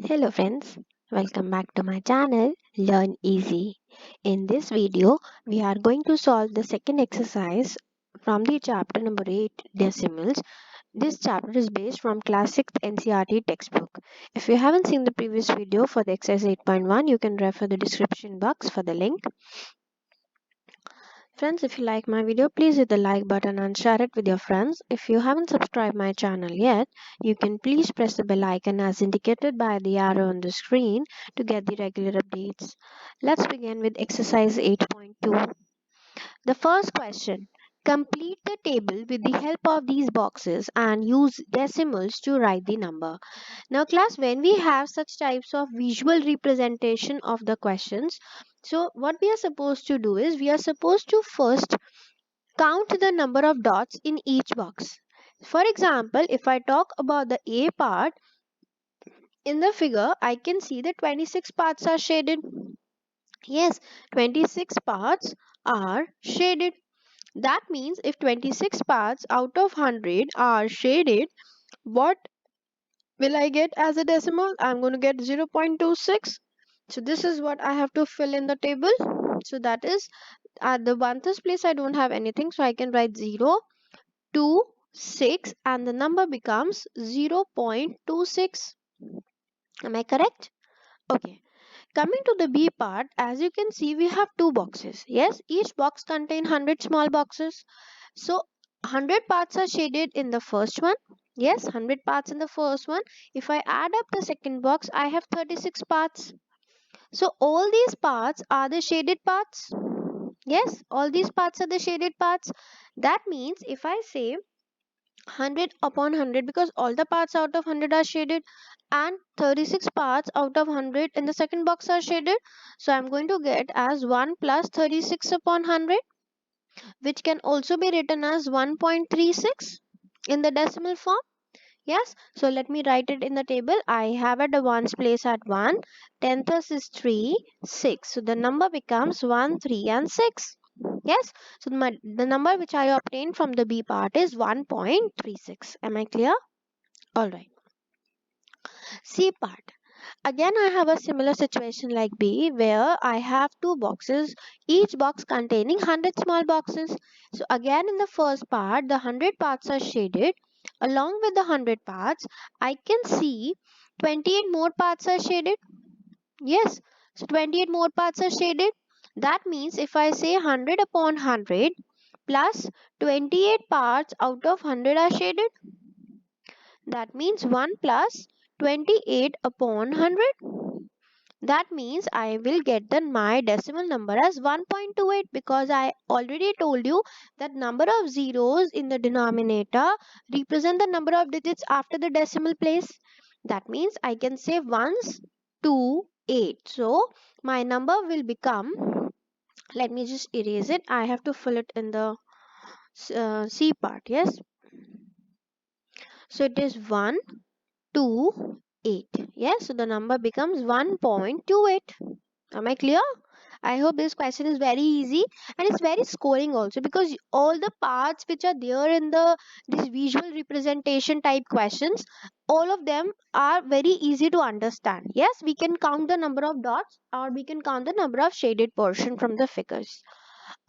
Hello friends, welcome back to my channel Learn Easy. In this video, we are going to solve the second exercise from the chapter number 8 decimals. This chapter is based from class 6th NCERT textbook. If you haven't seen the previous video for the exercise 8.1, you can refer the description box for the link. Friends, if you like my video, please hit the like button and share it with your friends. If you haven't subscribed my channel yet, you can please press the bell icon as indicated by the arrow on the screen to get the regular updates. Let's begin with exercise 8.2. The first question. Complete the table with the help of these boxes and use decimals to write the number. Now class, when we have such types of visual representation of the questions, so what we are supposed to do is we are supposed to first count the number of dots in each box. For example, if I talk about the A part, in the figure I can see that 26 parts are shaded. Yes, 26 parts are shaded. That means if 26 parts out of 100 are shaded, what will I get as a decimal? I'm going to get 0.26. So this is what I have to fill in the table. So that is at the 1st place I don't have anything, so I can write 0, 2, 6 and the number becomes 0.26. Am I correct? Okay. Coming to the B part, as you can see, we have two boxes. Yes, each box contains 100 small boxes. So 100 parts are shaded in the first one. Yes, 100 parts in the first one. If I add up the second box, I have 36 parts. So all these parts are the shaded parts. Yes, all these parts are the shaded parts. That means if I say 100 upon 100, because all the parts out of 100 are shaded, and 36 parts out of 100 in the second box are shaded, so I'm going to get as 1 plus 36 upon 100, which can also be written as 1.36 in the decimal form. Yes, so let me write it in the table. I have at the ones place at 1, 10th is 3, 6, so the number becomes 1, 3 and 6. Yes, so the number which I obtained from the B part is 1.36. Am I clear? Alright. C part. Again, I have a similar situation like B, where I have two boxes, each box containing 100 small boxes. So again, in the first part, the 100 parts are shaded. Along with the 100 parts, I can see 28 more parts are shaded. Yes, so 28 more parts are shaded. That means if I say 100 upon 100 plus 28 parts out of 100 are shaded, that means 1 plus 28 upon 100. That means I will get my decimal number as 1.28, because I already told you that number of zeros in the denominator represent the number of digits after the decimal place. That means I can say ones, 2, 8. So my number will become, let me just erase it. I have to fill it in the C part. Yes. So it is 1, 2, 8. Yes. So the number becomes 1.28. Am I clear? I hope this question is very easy and it's very scoring also, because all the parts which are there in this visual representation type questions, all of them are very easy to understand. Yes, we can count the number of dots or we can count the number of shaded portion from the figures.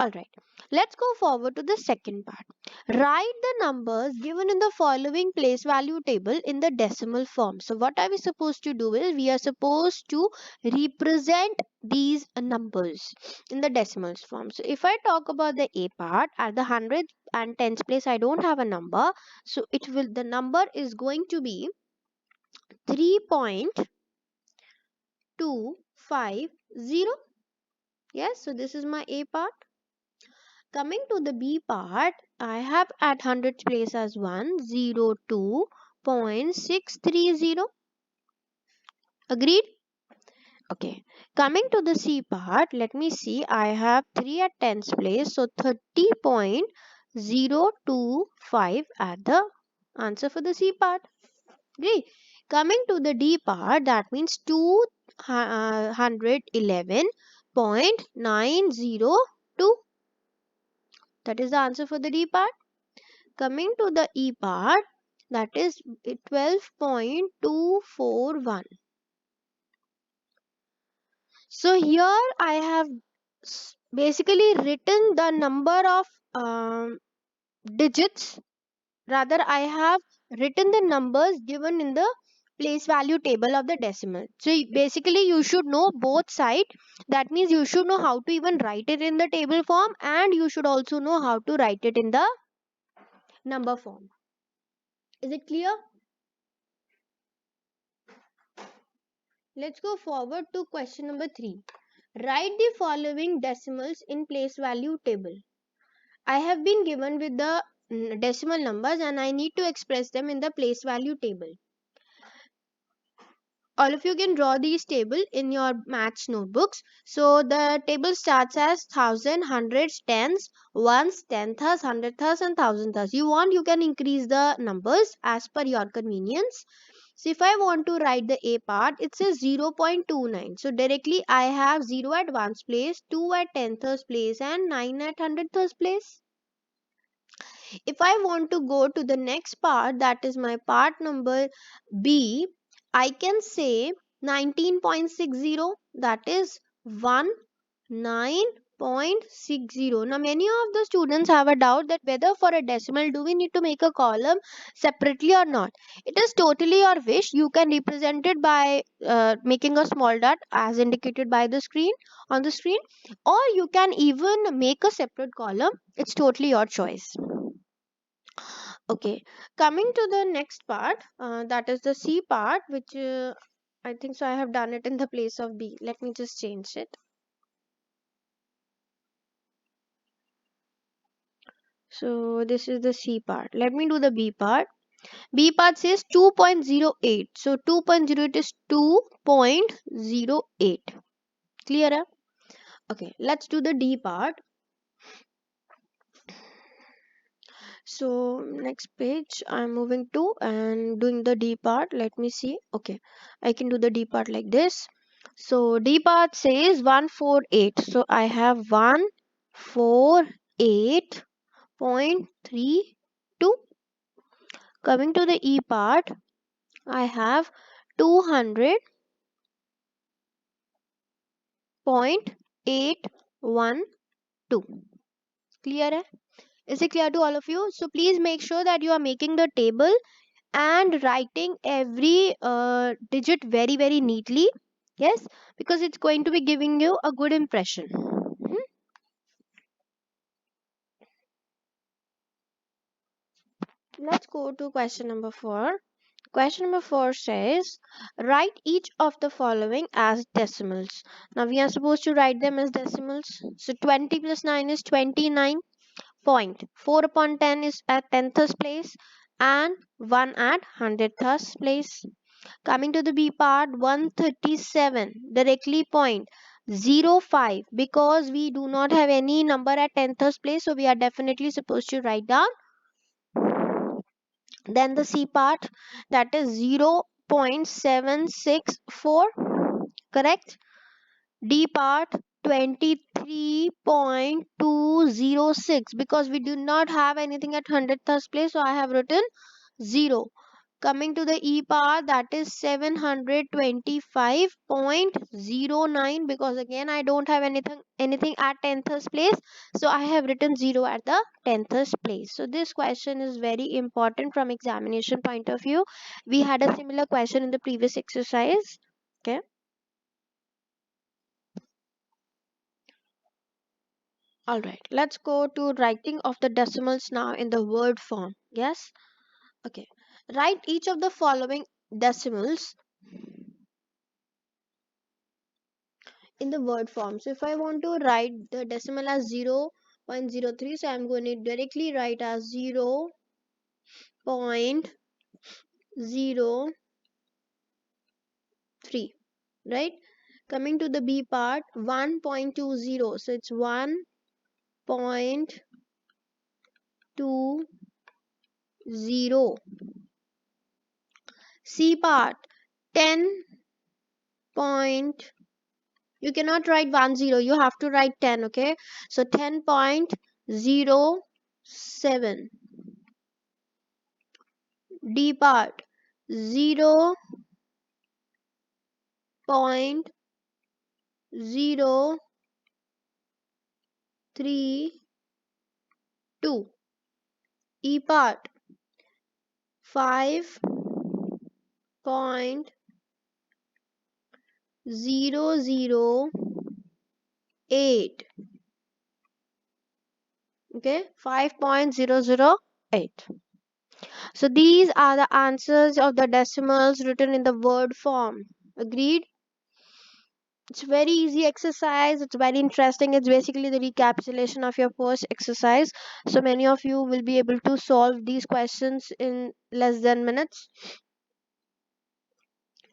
Alright, let's go forward to the second part. Write the numbers given in the following place value table in the decimal form. So what are we supposed to do is we are supposed to represent these numbers in the decimals form. So if I talk about the A part, at the hundredth and tenth place I don't have a number, so the number is going to be 3.250. Yes, so this is my A part. Coming to the B part, I have at 100th place as 102.630. Agreed? Okay. Coming to the C part, let me see. I have 3 at 10th place, so 30.025 at the answer for the C part. Great. Coming to the D part, that means 211.902. That is the answer for the D part. Coming to the E part, that is 12.241. So here I have basically written the number of digits. Rather, I have written the numbers given in the place value table of the decimal. So basically you should know both sides. That means you should know how to even write it in the table form, and you should also know how to write it in the number form. Is it clear? Let's go forward to question number 3. Write the following decimals in place value table. I have been given with the decimal numbers and I need to express them in the place value table. All of you can draw these table in your maths notebooks. So the table starts as thousand, hundreds, tens, ones, tenths, hundredths and thousandths. You want, you can increase the numbers as per your convenience. So if I want to write the A part, it says 0.29. So directly I have 0 at ones place, 2 at tenths place and 9 at hundredths place. If I want to go to the next part, that is my part number B, I can say 19.60, that is 19.60. Now many of the students have a doubt that whether for a decimal do we need to make a column separately or not. It is totally your wish. You can represent it by making a small dot as indicated by the screen on the screen, or you can even make a separate column. It's totally your choice. Okay, coming to the next part, that is the C part, which I think so I have done it in the place of B. Let me just change it. So this is the C part. Let me do the B part. B part says 2.08. So 2.08 is 2.08. Clear? Hai? Okay, let's do the D part. So next page I'm moving to and doing the D part. Let me see. Okay, I can do the D part like this. So D part says 148. So I have 148.32. Coming to the E part, I have 200.812. Clear? Hai? Is it clear to all of you? So please make sure that you are making the table and writing every digit very very neatly. Yes, because it's going to be giving you a good impression. Let's go to question number 4. Question number 4 says write each of the following as decimals. Now we are supposed to write them as decimals. So 20 plus 9 is 29. 4 upon 10 is at tenths place and 1 at hundredths place. Coming to the B part, 137 directly point 05, because we do not have any number at tenths place, so we are definitely supposed to write down. Then the C part, that is 0.764, correct. D part 23.206, because we do not have anything at hundredths place, so I have written 0. Coming to the E part, that is 725.09, because again I don't have anything at tenths place, so I have written 0 at the tenths place. So this question is very important from examination point of view. We had a similar question in the previous exercise. Okay. All right. Let's go to writing of the decimals now in the word form. Yes. Okay. Write each of the following decimals in the word form. So if I want to write the decimal as 0.03, so I'm going to directly write as 0.03, right? Coming to the B part, 1.20, so it's 1.20. C part, 10 point, you cannot write 10, you have to write 10. Okay, so 10.07. D part, 0.01. 0 3 2. E part 5.008. Okay, 5.008. So these are the answers of the decimals written in the word form. Agreed? It's very easy exercise. It's very interesting. It's basically the recapitulation of your first exercise. So many of you will be able to solve these questions in less than minutes.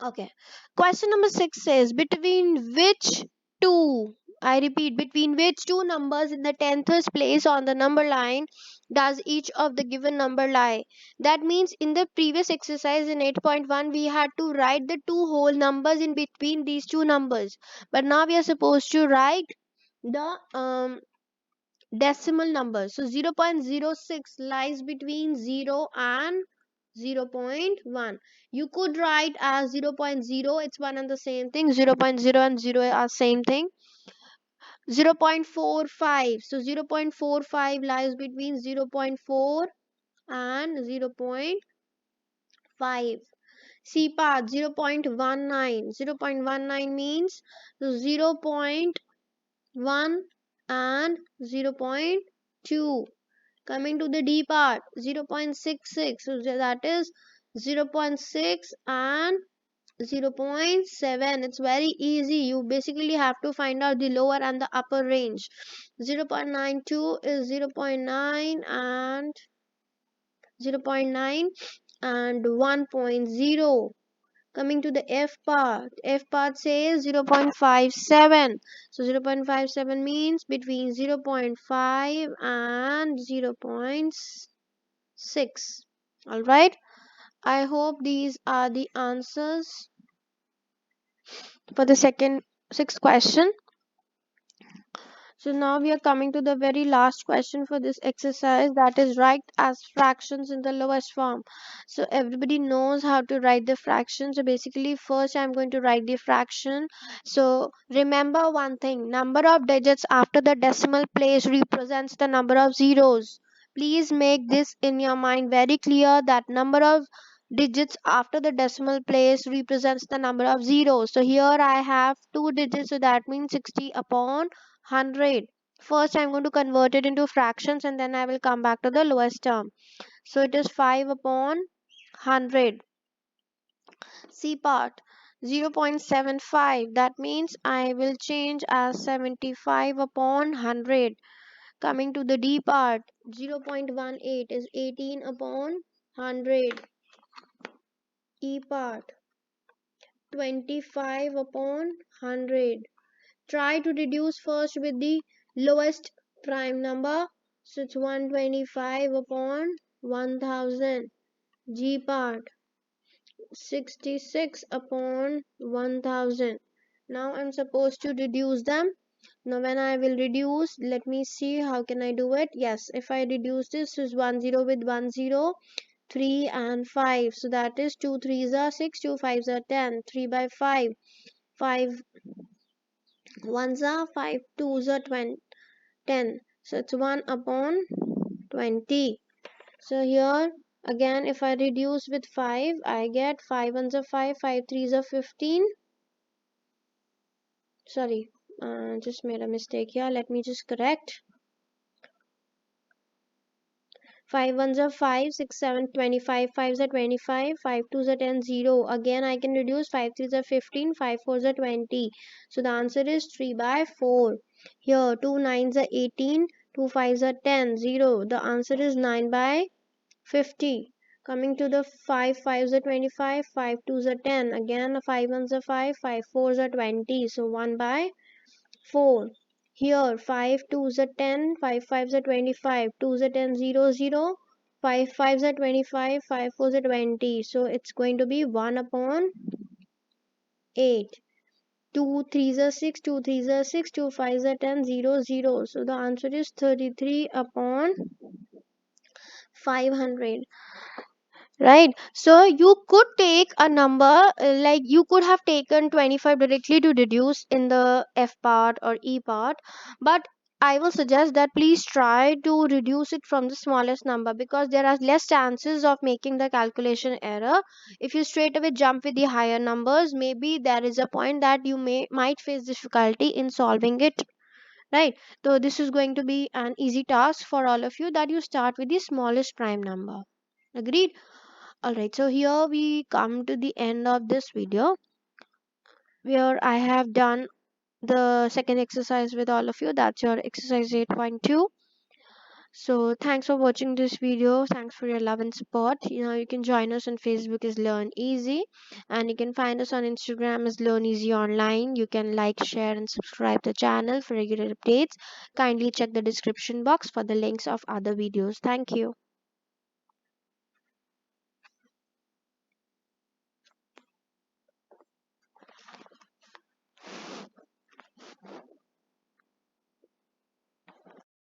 Okay. Question number 6 says between which two, I repeat, between which two numbers in the tenth place on the number line does each of the given number lie? That means in the previous exercise in 8.1 we had to write the two whole numbers in between these two numbers. But now we are supposed to write the decimal number. So 0.06 lies between 0 and 0.1. You could write as 0.0, it's one and the same thing. 0.0 and 0 are same thing. 0.45, so 0.45 lies between 0.4 and 0.5. C part 0.19. 0.19 means 0.1 and 0.2. Coming to the D part 0.66, so that is 0.6 and 0.7. It's very easy. You basically have to find out the lower and the upper range. 0.92 is 0.9 and 0.9 and 1.0. Coming to the F part says 0.57. So 0.57 means between 0.5 and 0.6. All right. I hope these are the answers for the sixth question. So now we are coming to the very last question for this exercise, that is write as fractions in the lowest form. So everybody knows how to write the fraction. So basically first I'm going to write the fraction. So remember one thing, number of digits after the decimal place represents the number of zeros. Please make this in your mind very clear that number of digits after the decimal place represents the number of zeros. So here I have two digits, so that means 60 upon 100. First I'm going to convert it into fractions and then I will come back to the lowest term. So it is 5 upon 100. C part 0.75, that means I will change as 75 upon 100. Coming to the D part 0.18 is 18 upon 100. E part 25 upon 100. Try to reduce first with the lowest prime number. So it's 125 upon 1000. G part 66 upon 1000. Now I'm supposed to reduce them. Now when I will reduce, let me see how can I do it. Yes, if I reduce this is 10 with 10, 3 and 5. So that is 2 3s are 6, 2 5s are 10, 3 by 5. 5 1s are 5, 2s are 20. 10. So it's 1 upon 20. So here again if I reduce with 5, I get 5 ones are 5, 5 threes are 15. Sorry, just made a mistake here. Let me just correct. 5 ones are 5, 6, 7, 25. 5s are 25, 5 2s are 10, 0. Again I can reduce 5 3s are 15, 5 4s are 20. So the answer is 3 by 4. Here 2 9s are 18, 2 5s are 10, 0. The answer is 9 by 50. Coming to the 5 5s are 25, 5 2s are 10. Again 5 1s are 5, 5 4s are 20. So 1 by 4. Here 5 2s are 10, 5 5s are 25, 2s are 10, 0 0. 5 5s are 25, 5 4s are 20. So it's going to be 1 upon 8. 2 3s are 6, 2 3s are 6, 2 5s are 10, 0 0. So the answer is 33 upon 500. right? So you could take a number, like you could have taken 25 directly to reduce in the F part or E part, but I will suggest that please try to reduce it from the smallest number, because there are less chances of making the calculation error. If you straight away jump with the higher numbers, maybe there is a point that you might face difficulty in solving it, right? So this is going to be an easy task for all of you, that you start with the smallest prime number. Agreed? Alright, so here we come to the end of this video, where I have done the second exercise with all of you. That's your exercise 8.2. So thanks for watching this video. Thanks for your love and support. You can join us on Facebook as Learn Easy, and you can find us on Instagram as Learn Easy Online. You can like, share, and subscribe the channel for regular updates. Kindly check the description box for the links of other videos. Thank you.